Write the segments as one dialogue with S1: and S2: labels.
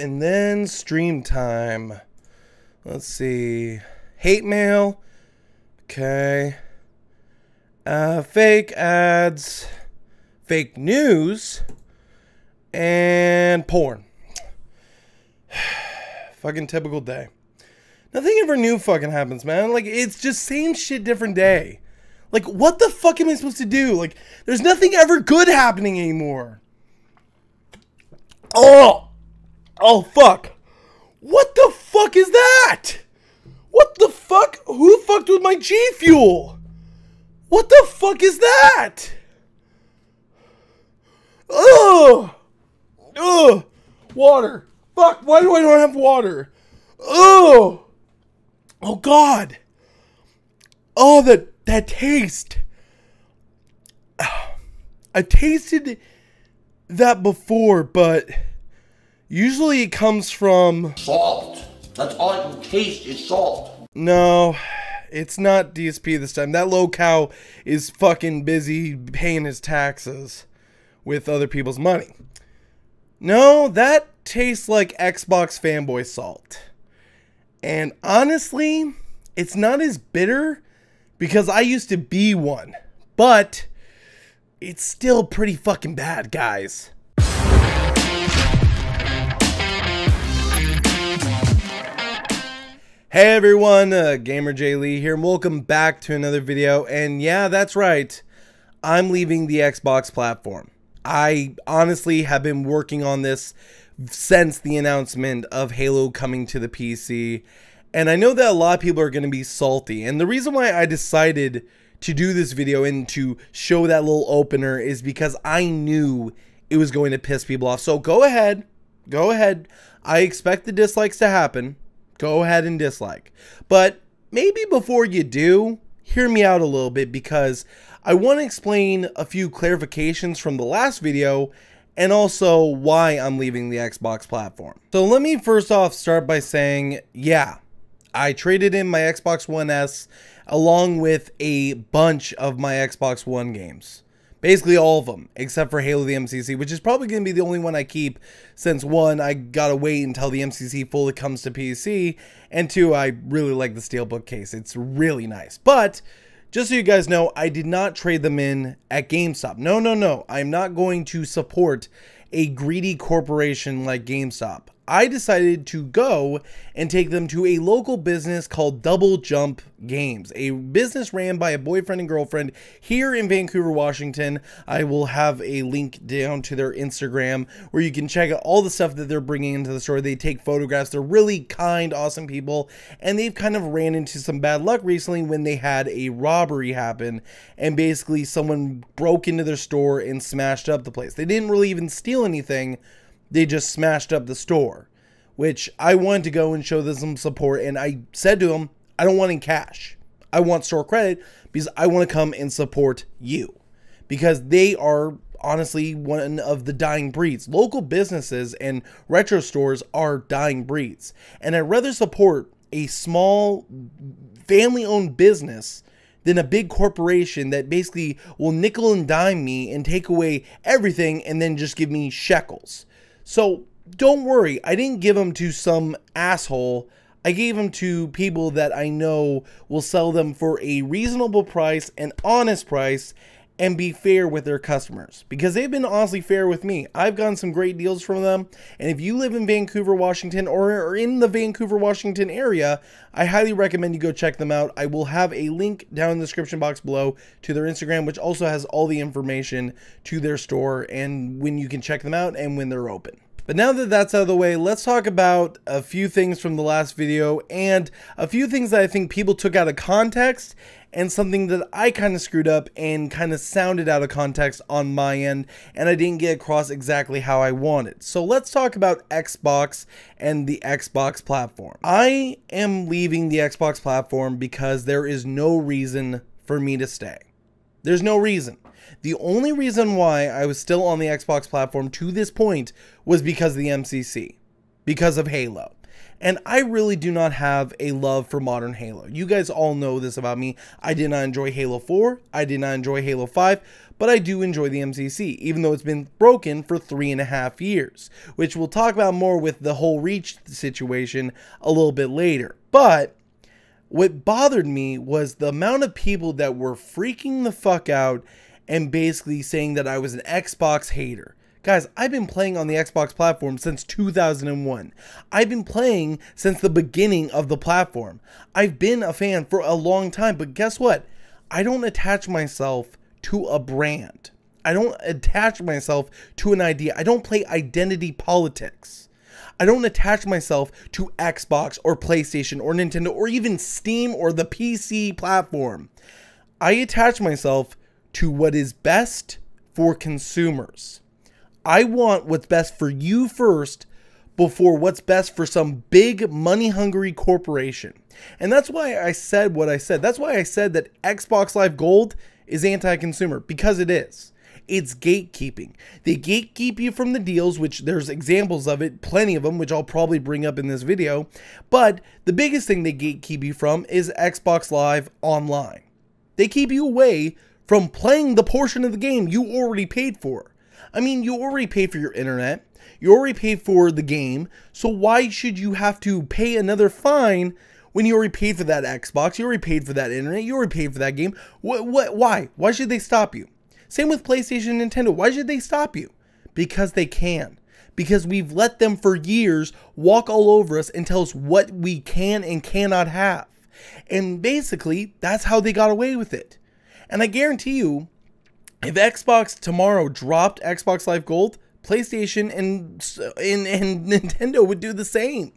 S1: and then stream time. Let's see. Hate mail. Okay. Fake ads. Fake news. And porn. Fucking typical day. Nothing ever new fucking happens, man. Like, it's just same shit, different day. Like, what the fuck am I supposed to do? Like, there's nothing ever good happening anymore. Oh! Oh, fuck. What the fuck is that? What the fuck? Who fucked with my G Fuel? What the fuck is that? Ugh! Ugh! Water. Fuck, why do I not have water? Ugh! Oh, God. Oh, that taste. I tasted that before, but usually it comes from
S2: salt. That's all I can taste is salt.
S1: No, it's not DSP this time. That locale is fucking busy paying his taxes with other people's money. No, that tastes like Xbox fanboy salt. And honestly, it's not as bitter because I used to be one. But it's still pretty fucking bad, guys. Hey everyone, GamerJlee here, and welcome back to another video. And yeah, that's right, I'm leaving the Xbox platform. I honestly have been working on this since the announcement of Halo coming to the PC, and I know that a lot of people are going to be salty. And the reason why I decided to do this video and to show that little opener is because I knew it was going to piss people off. So go ahead. I expect the dislikes to happen. Go ahead and dislike. But maybe before you do, hear me out a little bit, because I want to explain a few clarifications from the last video and also why I'm leaving the Xbox platform. So let me first off start by saying, yeah, I traded in my Xbox One S along with a bunch of my Xbox One games. Basically all of them, except for Halo the MCC, which is probably going to be the only one I keep, since one, I gotta wait until the MCC fully comes to PC, and two, I really like the Steelbook case. It's really nice. But just so you guys know, I did not trade them in at GameStop. No. I'm not going to support a greedy corporation like GameStop. I decided to go and take them to a local business called Double Jump Games, a business ran by a boyfriend and girlfriend here in Vancouver, Washington. I will have a link down to their Instagram where you can check out all the stuff that they're bringing into the store. They take photographs. They're really kind, awesome people, and they've kind of ran into some bad luck recently when they had a robbery happen, and basically someone broke into their store and smashed up the place. They didn't really even steal anything. They just smashed up the store, which I wanted to go and show them some support. And I said to them, I don't want in cash. I want store credit because I want to come and support you, because they are honestly one of the dying breeds. Local businesses and retro stores are dying breeds. And I'd rather support a small family-owned business than a big corporation that basically will nickel and dime me and take away everything and then just give me shekels. So don't worry, I didn't give them to some asshole. I gave them to people that I know will sell them for a reasonable price, an honest price, and be fair with their customers, because they've been honestly fair with me. I've gotten some great deals from them, and if you live in Vancouver, Washington, or are in the Vancouver, Washington area, I highly recommend you go check them out. I will have a link down in the description box below to their Instagram, which also has all the information to their store and when you can check them out and when they're open. But now that that's out of the way, let's talk about a few things from the last video and a few things that I think people took out of context, and something that I kind of screwed up and kind of sounded out of context on my end, and I didn't get across exactly how I wanted. So let's talk about Xbox and the Xbox platform. I am leaving the Xbox platform because there is no reason for me to stay. There's no reason. The only reason why I was still on the Xbox platform to this point was because of the MCC, because of Halo. And I really do not have a love for modern Halo. You guys all know this about me. I did not enjoy Halo 4. I did not enjoy Halo 5. But I do enjoy the MCC, even though it's been broken for 3.5 years. Which we'll talk about more with the whole Reach situation a little bit later. But what bothered me was the amount of people that were freaking the fuck out and basically saying that I was an Xbox hater. Guys, I've been playing on the Xbox platform since 2001. I've been playing since the beginning of the platform. I've been a fan for a long time, but guess what? I don't attach myself to a brand. I don't attach myself to an idea. I don't play identity politics. I don't attach myself to Xbox or PlayStation or Nintendo or even Steam or the PC platform. I attach myself to what is best for consumers. I want what's best for you first before what's best for some big money-hungry corporation. And that's why I said what I said. That's why I said that Xbox Live Gold is anti-consumer, because it is. It's gatekeeping. They gatekeep you from the deals, which there's examples of it, plenty of them, which I'll probably bring up in this video. But the biggest thing they gatekeep you from is Xbox Live Online. They keep you away from playing the portion of the game you already paid for. I mean, you already paid for your internet. You already paid for the game. So why should you have to pay another fine when you already paid for that Xbox? You already paid for that internet. You already paid for that game. Why? Why should they stop you? Same with PlayStation and Nintendo. Why should they stop you? Because they can. Because we've let them for years walk all over us and tell us what we can and cannot have. And basically, that's how they got away with it. And I guarantee you, if Xbox tomorrow dropped Xbox Live Gold, PlayStation and Nintendo would do the same.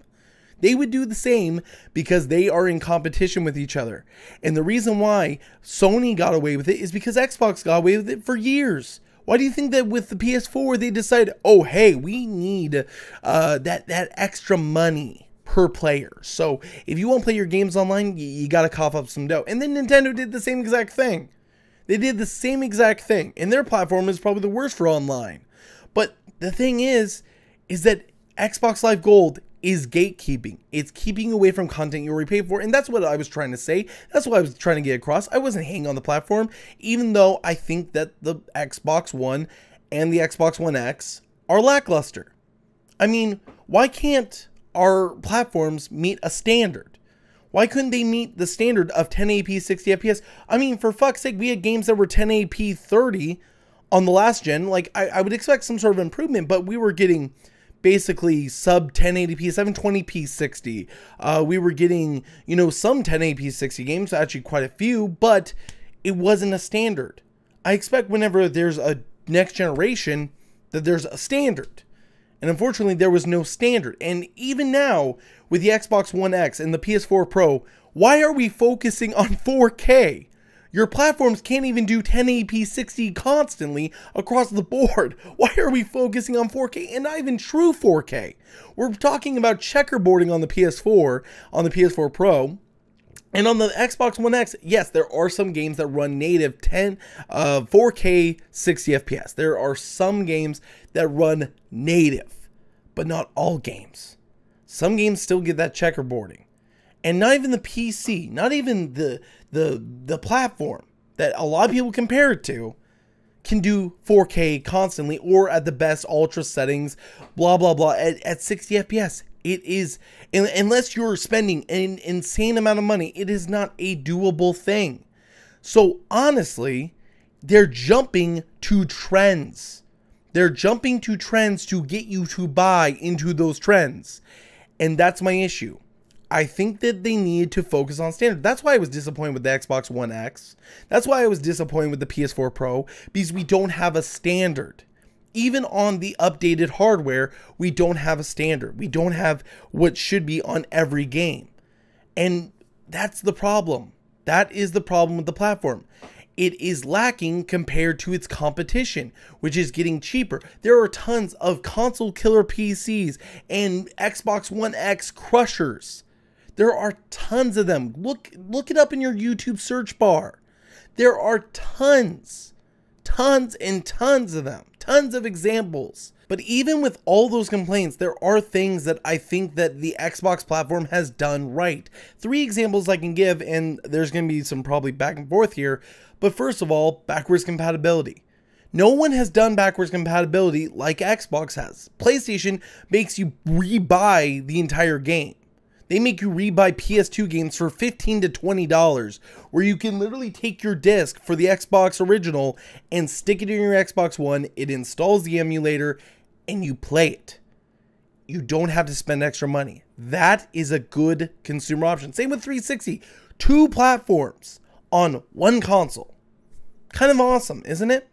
S1: They would do the same because they are in competition with each other. And the reason why Sony got away with it is because Xbox got away with it for years. Why do you think that with the PS4 they decided, oh hey, we need that extra money per player. So if you want to play your games online, you got to cough up some dough. And then Nintendo did the same exact thing. They did the same exact thing. And their platform is probably the worst for online. But the thing is that Xbox Live Gold is gatekeeping. It's keeping you away from content you already paid for. And that's what I was trying to say. That's what I was trying to get across. I wasn't hating on the platform, even though I think that the Xbox One and the Xbox One X are lackluster. I mean, why can't our platforms meet a standard? Why couldn't they meet the standard of 1080p 60 FPS? I mean, for fuck's sake, we had games that were 1080p 30 on the last gen. Like, I would expect some sort of improvement, but we were getting basically sub 1080p 720p 60. We were getting, you know, some 1080p 60 games, actually quite a few, but it wasn't a standard. I expect whenever there's a next generation that there's a standard. And unfortunately, there was no standard. And even now, with the Xbox One X and the PS4 Pro, why are we focusing on 4K? Your platforms can't even do 1080p 60 constantly across the board. Why are we focusing on 4K and not even true 4K? We're talking about checkerboarding on the PS4, on the PS4 Pro. And on the Xbox One X, yes, there are some games that run native 4K 60 FPS. There are some games that run native, but not all games. Some games still get that checkerboarding. And not even the PC, not even the platform that a lot of people compare it to can do 4K constantly or at the best ultra settings, blah, blah, blah, at 60 FPS. It is, unless you're spending an insane amount of money, it is not a doable thing. So honestly, they're jumping to trends. They're jumping to trends to get you to buy into those trends. And that's my issue. I think that they need to focus on standard. That's why I was disappointed with the Xbox One X. That's why I was disappointed with the PS4 Pro, because we don't have a standard. Even on the updated hardware, we don't have a standard. We don't have what should be on every game. And that's the problem. That is the problem with the platform. It is lacking compared to its competition, which is getting cheaper. There are tons of console killer PCs and Xbox One X crushers. There are tons of them. Look it up in your YouTube search bar. There are tons and tons of them. tons of examples. But even with all those complaints, there are things that I think that the Xbox platform has done right. 3 examples I can give, and there's going to be some probably back and forth here. But first of all, backwards compatibility. No one has done backwards compatibility like Xbox has. PlayStation makes you rebuy the entire game. They make you rebuy PS2 games for $15 to $20, where you can literally take your disc for the Xbox original and stick it in your Xbox One. It installs the emulator and you play it. You don't have to spend extra money. That is a good consumer option. Same with 360. 2 platforms on 1 console. Kind of awesome, isn't it?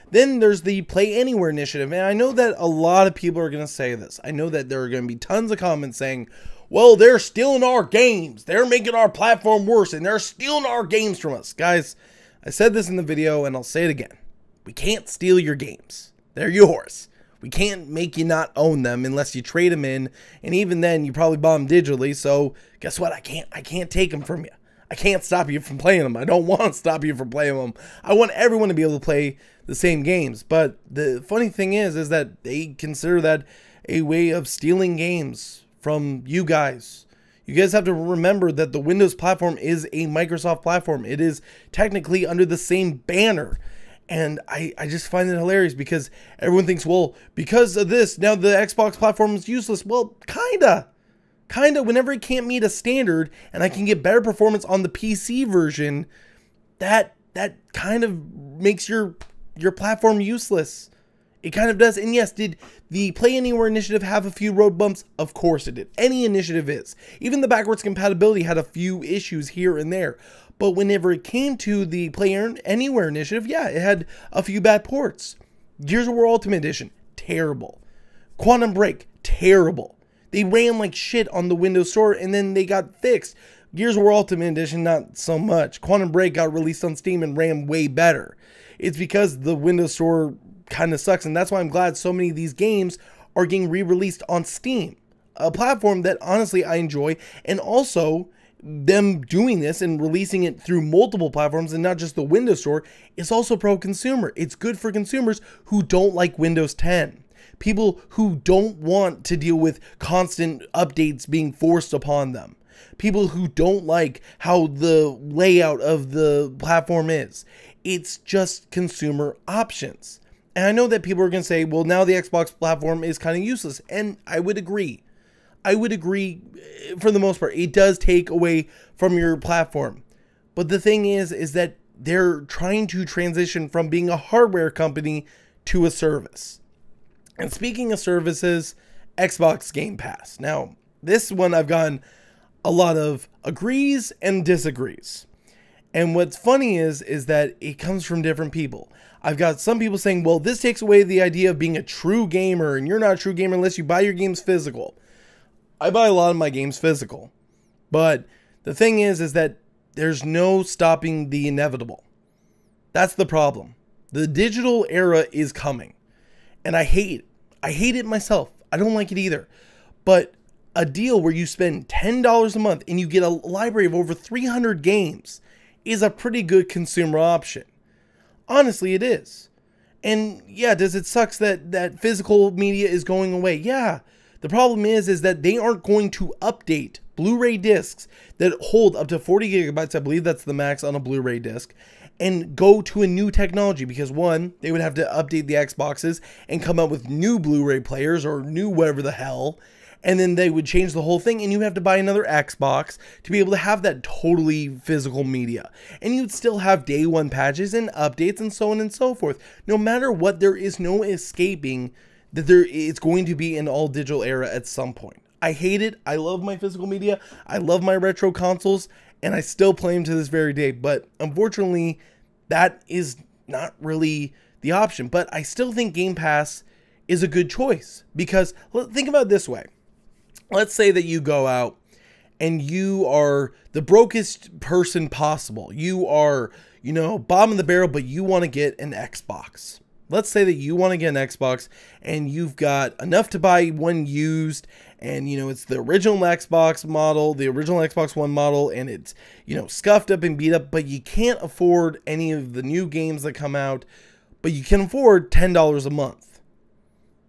S1: Then there's the Play Anywhere initiative, and I know that a lot of people are going to say this. I know that there are going to be tons of comments saying, well, they're stealing our games. They're making our platform worse, and they're stealing our games from us. Guys, I said this in the video, and I'll say it again. We can't steal your games. They're yours. We can't make you not own them unless you trade them in, and even then, you probably bought them digitally, so guess what? I can't take them from you. I can't stop you from playing them. I don't want to stop you from playing them. I want everyone to be able to play the same games, but the funny thing is that they consider that a way of stealing games from you guys. You guys have to remember that the Windows platform is a Microsoft platform. It is technically under the same banner. And I just find it hilarious because everyone thinks, well, because of this, now the Xbox platform is useless. Well, kinda. Whenever it can't meet a standard and I can get better performance on the PC version, that kind of makes your platform useless. It kind of does. And yes, did the Play Anywhere initiative have a few road bumps? Of course it did. Any initiative is. Even the backwards compatibility had a few issues here and there. But whenever it came to the Play Anywhere initiative, yeah, it had a few bad ports. Gears of War Ultimate Edition, terrible. Quantum Break, terrible. They ran like shit on the Windows Store and then they got fixed. Gears of War Ultimate Edition, not so much. Quantum Break got released on Steam and ran way better. It's because the Windows Store kind of sucks, and that's why I'm glad so many of these games are getting re-released on Steam, a platform that honestly I enjoy. And also them doing this and releasing it through multiple platforms and not just the Windows Store is also pro-consumer. It's good for consumers who don't like Windows 10, people who don't want to deal with constant updates being forced upon them, people who don't like how the layout of the platform is. It's just consumer options. And I know that people are going to say, well, now the Xbox platform is kind of useless. And I would agree. I would agree for the most part. It does take away from your platform. But the thing is that they're trying to transition from being a hardware company to a service. And speaking of services, Xbox Game Pass. Now, this one I've gotten a lot of agrees and disagrees. And what's funny is that it comes from different people. I've got some people saying, well, this takes away the idea of being a true gamer, and you're not a true gamer unless you buy your games physical. I buy a lot of my games physical. But the thing is that there's no stopping the inevitable. That's the problem. The digital era is coming. And I hate it. I hate it myself. I don't like it either. But a deal where you spend $10 a month and you get a library of over 300 games is a pretty good consumer option. Honestly, it is. And yeah, does it suck that physical media is going away? Yeah. The problem is that they aren't going to update Blu-ray discs that hold up to 40 gigabytes. I believe that's the max on a Blu-ray disc, and go to a new technology because one, they would have to update the Xboxes and come up with new Blu-ray players or new whatever the hell. And then they would change the whole thing and you have to buy another Xbox to be able to have that totally physical media. And you'd still have day one patches and updates and so on and so forth. No matter what, there is no escaping that it's going to be an all digital era at some point. I hate it. I love my physical media. I love my retro consoles and I still play them to this very day. But unfortunately, that is not really the option. But I still think Game Pass is a good choice because think about it this way. Let's say that you go out and you are the brokest person possible. You are, bottom of the barrel, but you want to get an Xbox. Let's say that you want to get an Xbox and you've got enough to buy one used and, it's the original Xbox model, the original Xbox One model, and it's, scuffed up and beat up, but you can't afford any of the new games that come out. but you can afford $10 a month.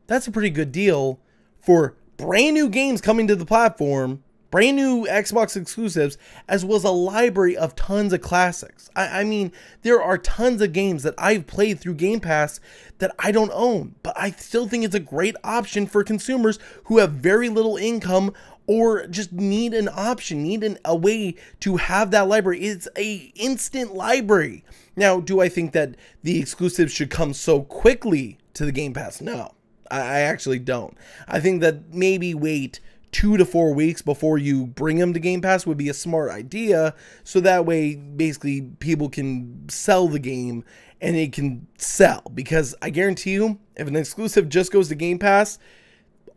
S1: That's a pretty good deal for brand new games coming to the platform, brand new Xbox exclusives, as well as a library of tons of classics. I mean, there are tons of games that I've played through Game Pass that I don't own, but I still think it's a great option for consumers who have very little income or just need an option, need a way to have that library. It's a instant library. Now, do I think that the exclusives should come so quickly to the Game Pass? No, I actually don't. I think that maybe wait 2 to 4 weeks before you bring them to Game Pass would be a smart idea. So that way, basically, people can sell the game and it can sell. Because I guarantee you, if an exclusive just goes to Game Pass,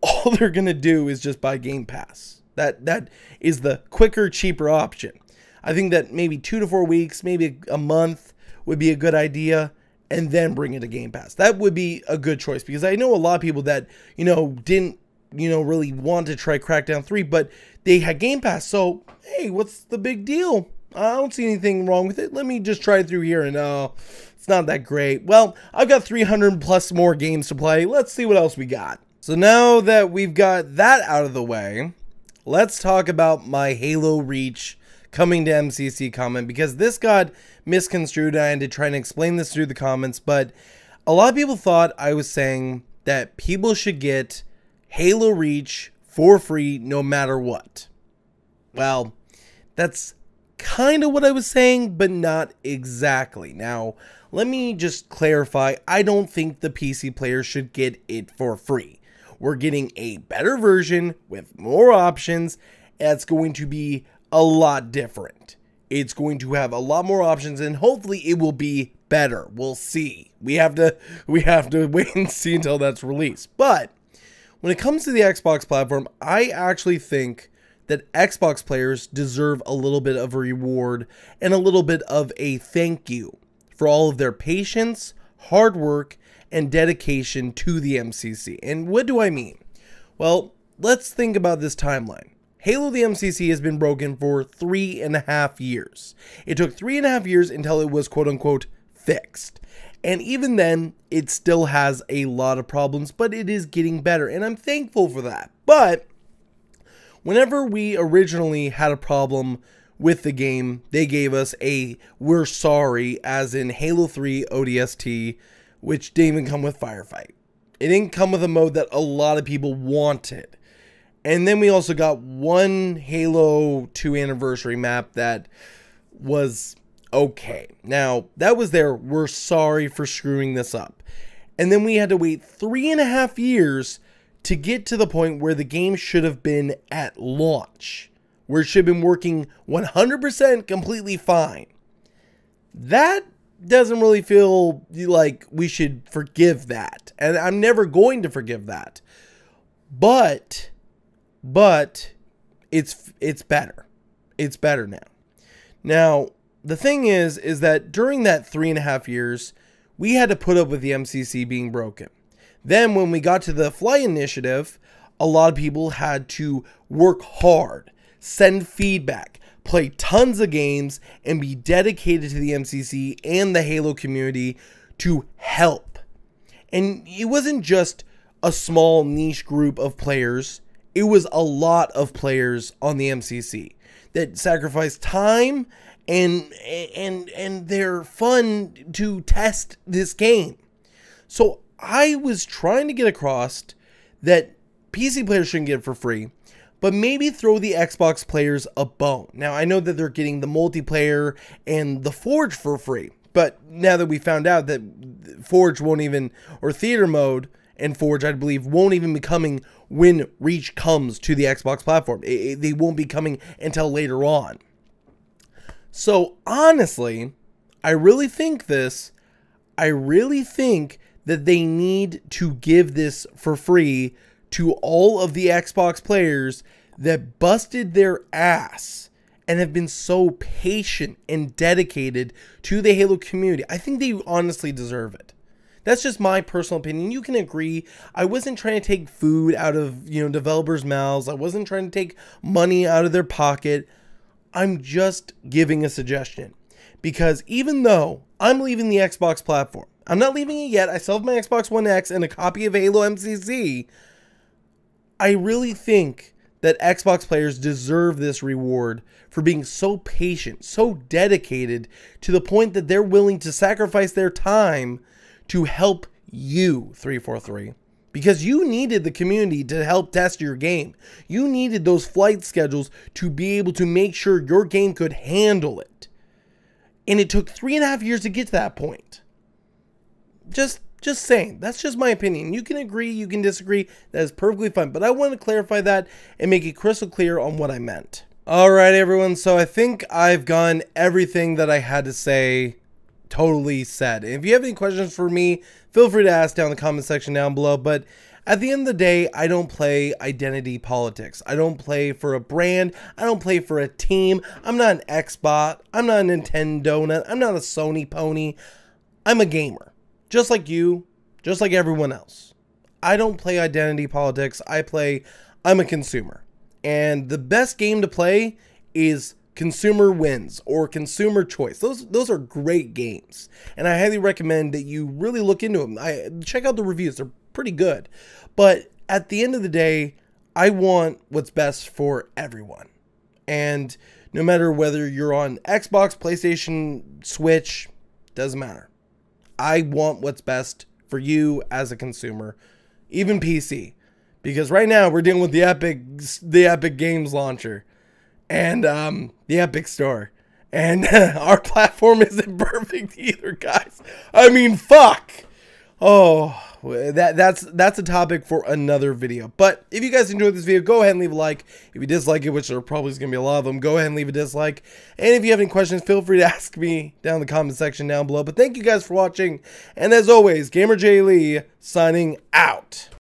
S1: all they're going to do is just buy Game Pass. That is the quicker, cheaper option. I think that maybe 2 to 4 weeks, maybe a month would be a good idea, and then bring it to Game Pass. That would be a good choice, because I know a lot of people that, didn't, really want to try Crackdown 3, but they had Game Pass. So, hey, what's the big deal? I don't see anything wrong with it. Let me just try it through here, and it's not that great. Well, I've got 300 plus more games to play. Let's see what else we got. So now that we've got that out of the way, let's talk about my Halo Reach coming to MCC comment, because this got misconstrued and I had to try and explain this through the comments. But a lot of people thought I was saying that people should get Halo Reach for free no matter what. Well, that's kind of what I was saying, but not exactly. Now, let me just clarify. I don't think the PC players should get it for free. We're getting a better version with more options. That's going to be a lot different. It's going to have a lot more options, and hopefully it will be better. We'll see. We have to wait and see until that's released. But when it comes to the Xbox platform, I actually think that Xbox players deserve a little bit of a reward and a little bit of a thank you for all of their patience, hard work, and dedication to the MCC. And what do I mean? Well, let's think about this timeline. Halo the MCC has been broken for 3.5 years. It took 3.5 years until it was quote unquote fixed. And even then, it still has a lot of problems, but it is getting better, and I'm thankful for that. But whenever we originally had a problem with the game, they gave us a "we're sorry," as in Halo 3 ODST, which didn't even come with Firefight. It didn't come with a mode that a lot of people wanted. And then we also got one Halo 2 anniversary map that was okay. Now, that was their "we're sorry for screwing this up." And then we had to wait 3.5 years to get to the point where the game should have been at launch, where it should have been working 100% completely fine. That doesn't really feel like we should forgive that. And I'm never going to forgive that. But it's better. It's better now. Now, the thing is that during that 3.5 years, we had to put up with the MCC being broken. Then when we got to the Fly initiative, a lot of people had to work hard, send feedback, play tons of games, and be dedicated to the MCC and the Halo community to help. And it wasn't just a small niche group of players. It was a lot of players on the MCC that sacrificed time and their fun to test this game. So I was trying to get across that PC players shouldn't get it for free, but maybe throw the Xbox players a bone. Now, I know that they're getting the multiplayer and the Forge for free, but now that we found out that Forge won't even, or theater mode and Forge, I believe, won't even be coming when Reach comes to the Xbox platform. They won't be coming until later on. So honestly, I really think that they need to give this for free to all of the Xbox players that busted their ass and have been so patient and dedicated to the Halo community. I think they honestly deserve it. That's just my personal opinion. You can agree. I wasn't trying to take food out of, developers' mouths. I wasn't trying to take money out of their pocket. I'm just giving a suggestion. because even though I'm leaving the Xbox platform, I'm not leaving it yet. I still have my Xbox One X and a copy of Halo MCC. I really think that Xbox players deserve this reward for being so patient, so dedicated, to the point that they're willing to sacrifice their time to help you, 343. Because you needed the community to help test your game. You needed those flight schedules to be able to make sure your game could handle it. And it took 3.5 years to get to that point. Just saying. That's just my opinion. You can agree, you can disagree. That is perfectly fine. But I want to clarify that and make it crystal clear on what I meant. Alright everyone, so I think I've gotten everything that I had to say totally said. And if you have any questions for me, feel free to ask down in the comment section down below. But at the end of the day, I don't play identity politics. I don't play for a brand. I don't play for a team. I'm not an Xbot. I'm not a Nintendo nut. I'm not a Sony pony. I'm a gamer. Just like you. Just like everyone else. I don't play identity politics. I'm a consumer. And the best game to play is Consumer Wins or Consumer Choice. Those are great games, and I highly recommend that you really look into them. Check out the reviews; they're pretty good. But at the end of the day, I want what's best for everyone, and no matter whether you're on Xbox, PlayStation, Switch, doesn't matter. I want what's best for you as a consumer, even PC, because right now we're dealing with the Epic Games launcher. And the Epic Store, and our platform isn't perfect either, guys. I mean, fuck. Oh, that's a topic for another video. But if you guys enjoyed this video, go ahead and leave a like. If you dislike it, which there probably is gonna be a lot of them, go ahead and leave a dislike. And if you have any questions, feel free to ask me down in the comment section down below. But thank you guys for watching, and as always, GamerJlee signing out.